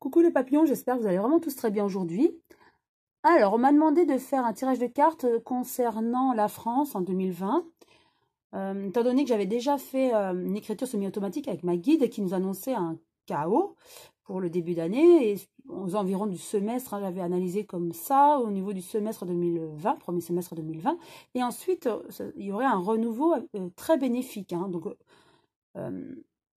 Coucou les papillons, j'espère que vous allez vraiment tous très bien aujourd'hui. Alors, on m'a demandé de faire un tirage de cartes concernant la France en 2020. Étant donné que j'avais déjà fait une écriture semi-automatique avec ma guide qui nous annonçait un chaos pour le début d'année. Et aux environs du semestre, j'avais analysé comme ça au niveau du semestre 2020, premier semestre 2020. Et ensuite, il y aurait un renouveau très bénéfique. Donc,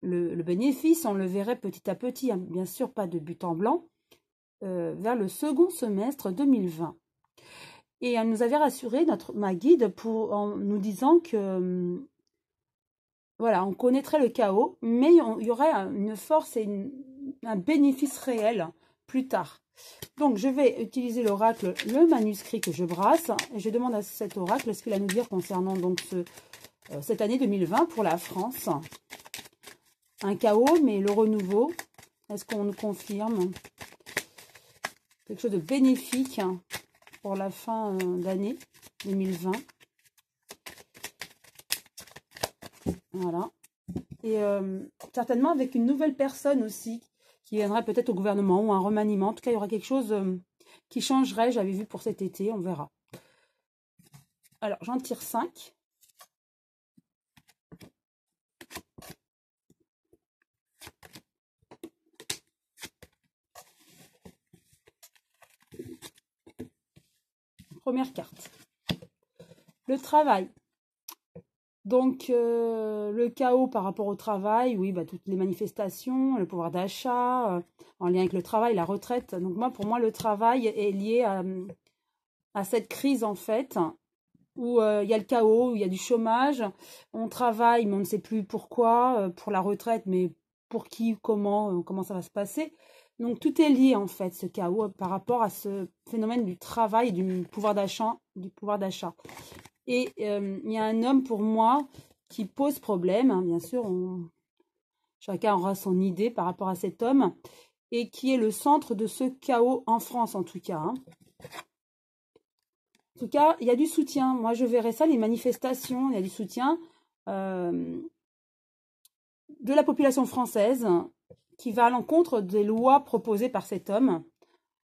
le bénéfice, on le verrait petit à petit, bien sûr pas de but en blanc, vers le second semestre 2020. Et elle nous avait rassuré, ma guide, en nous disant que voilà, on connaîtrait le chaos, mais il y aurait une force et un bénéfice réel plus tard. Donc, je vais utiliser l'oracle, le manuscrit que je brasse, et je demande à cet oracle ce qu'il a à nous dire concernant donc cette année 2020 pour la France. Un chaos, mais le renouveau, est-ce qu'on nous confirme quelque chose de bénéfique pour la fin d'année 2020? Voilà. Et certainement avec une nouvelle personne aussi, qui viendrait peut-être au gouvernement ou un remaniement. En tout cas, il y aura quelque chose qui changerait, j'avais vu pour cet été, on verra. Alors, j'en tire 5. Première carte. Le travail. Donc, le chaos par rapport au travail, oui, toutes les manifestations, le pouvoir d'achat, en lien avec le travail, la retraite. Donc, pour moi, le travail est lié à cette crise, en fait, où il y a le chaos, où il y a du chômage. On travaille, mais on ne sait plus pourquoi, pour la retraite, mais pour qui, comment ça va se passer. Donc, tout est lié, en fait, ce chaos, par rapport à ce phénomène du travail et du pouvoir d'achat. Et il y a un homme pour moi qui pose problème, bien sûr, chacun aura son idée par rapport à cet homme, et qui est le centre de ce chaos en France en tout cas. En tout cas, il y a du soutien. Moi, je verrais ça, les manifestations, il y a du soutien de la population française qui va à l'encontre des lois proposées par cet homme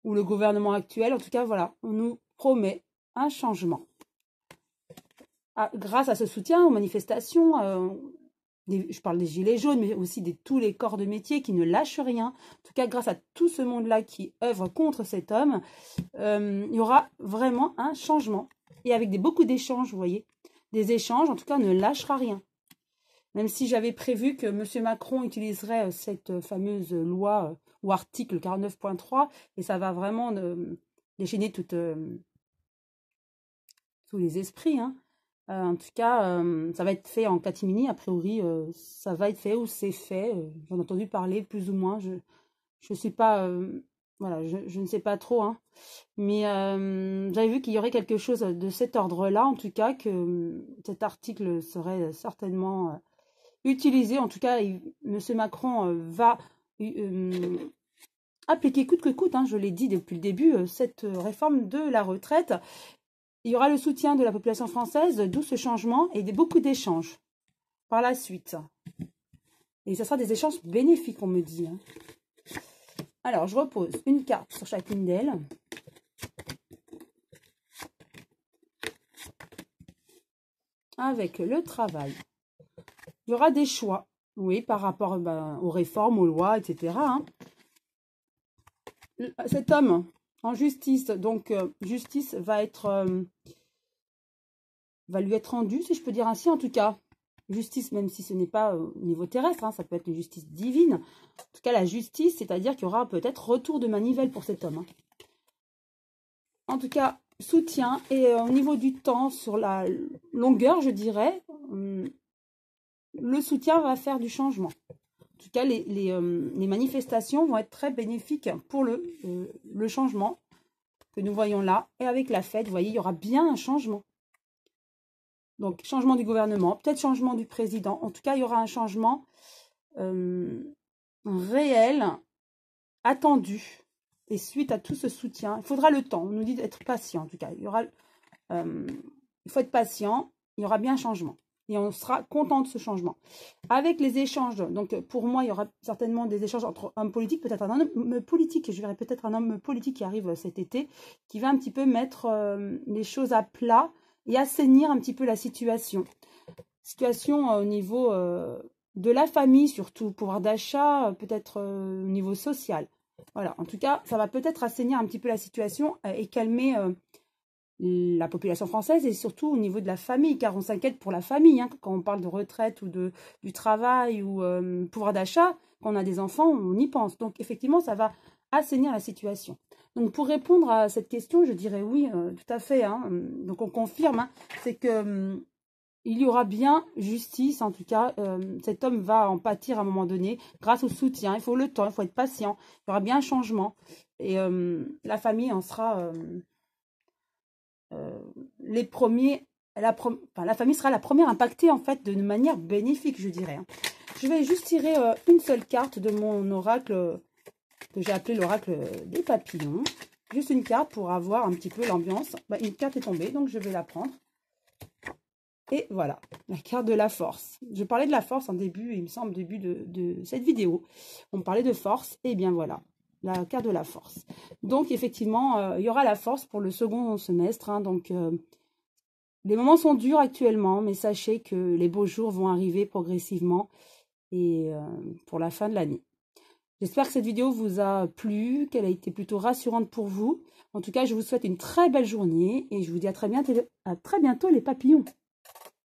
ou le gouvernement actuel. En tout cas, voilà, on nous promet un changement. Grâce à ce soutien aux manifestations, je parle des gilets jaunes, mais aussi de tous les corps de métier qui ne lâchent rien. En tout cas, grâce à tout ce monde-là qui œuvre contre cet homme, il y aura vraiment un changement. Et avec beaucoup d'échanges, vous voyez. Des échanges, en tout cas, ne lâchera rien. Même si j'avais prévu que M. Macron utiliserait cette fameuse loi ou article 49.3, et ça va vraiment déchaîner tous les esprits, en tout cas, ça va être fait en catimini. A priori, ça va être fait ou c'est fait. J'en ai entendu parler plus ou moins. Je suis pas... voilà, je ne sais pas trop. Mais j'avais vu qu'il y aurait quelque chose de cet ordre-là. En tout cas, que cet article serait certainement utilisé. En tout cas, M. Macron va appliquer coûte que coûte. Je l'ai dit depuis le début, cette réforme de la retraite. Il y aura le soutien de la population française, d'où ce changement et beaucoup d'échanges par la suite. Et ce sera des échanges bénéfiques, on me dit. Alors, je repose une carte sur chacune d'elles. Avec le travail. Il y aura des choix, oui, par rapport aux réformes, aux lois, etc. Cet homme en justice, donc justice va lui être rendue, si je peux dire ainsi, en tout cas. Justice, même si ce n'est pas au niveau terrestre, ça peut être une justice divine. En tout cas, la justice, c'est-à-dire qu'il y aura peut-être retour de manivelle pour cet homme. En tout cas, soutien. Et au niveau du temps, sur la longueur, je dirais, le soutien va faire du changement. En tout cas, les manifestations vont être très bénéfiques pour le changement que nous voyons là. Et avec la fête, vous voyez, il y aura bien un changement. Donc, changement du gouvernement, peut-être changement du président. En tout cas, il y aura un changement réel, attendu. Et suite à tout ce soutien, il faudra le temps. On nous dit d'être patient. En tout cas, il faut être patient. Il y aura bien un changement. et on sera content de ce changement. Avec les échanges, donc pour moi, il y aura certainement des échanges entre hommes politiques, peut-être un homme politique, je verrai peut-être un homme politique qui arrive cet été, qui va un petit peu mettre les choses à plat et assainir un petit peu la situation. Situation au niveau de la famille, surtout pouvoir d'achat, peut-être au niveau social. Voilà, en tout cas, ça va peut-être assainir un petit peu la situation et calmer la population française et surtout au niveau de la famille, car on s'inquiète pour la famille, hein, quand on parle de retraite ou du travail ou pouvoir d'achat, quand on a des enfants, on y pense. Donc effectivement, ça va assainir la situation. Donc pour répondre à cette question, je dirais oui, tout à fait. Hein. Donc on confirme, hein, c'est que il y aura bien justice, en tout cas, cet homme va en pâtir à un moment donné, grâce au soutien, il faut le temps, il faut être patient, il y aura bien un changement, et la famille en sera les premiers, la famille sera la première impactée, en fait, de manière bénéfique, je dirais. Hein. Je vais juste tirer une seule carte de mon oracle, que j'ai appelé l'oracle des papillons, juste une carte pour avoir un petit peu l'ambiance. Bah, une carte est tombée, donc je vais la prendre. Et voilà, la carte de la force. Je parlais de la force en début, il me semble, début de cette vidéo. On parlait de force, et bien voilà, la carte de la force. Donc, effectivement, il y aura la force pour le second semestre. Hein, donc, les moments sont durs actuellement, mais sachez que les beaux jours vont arriver progressivement et pour la fin de l'année. J'espère que cette vidéo vous a plu, qu'elle a été plutôt rassurante pour vous. En tout cas, je vous souhaite une très belle journée et je vous dis à très bientôt les papillons.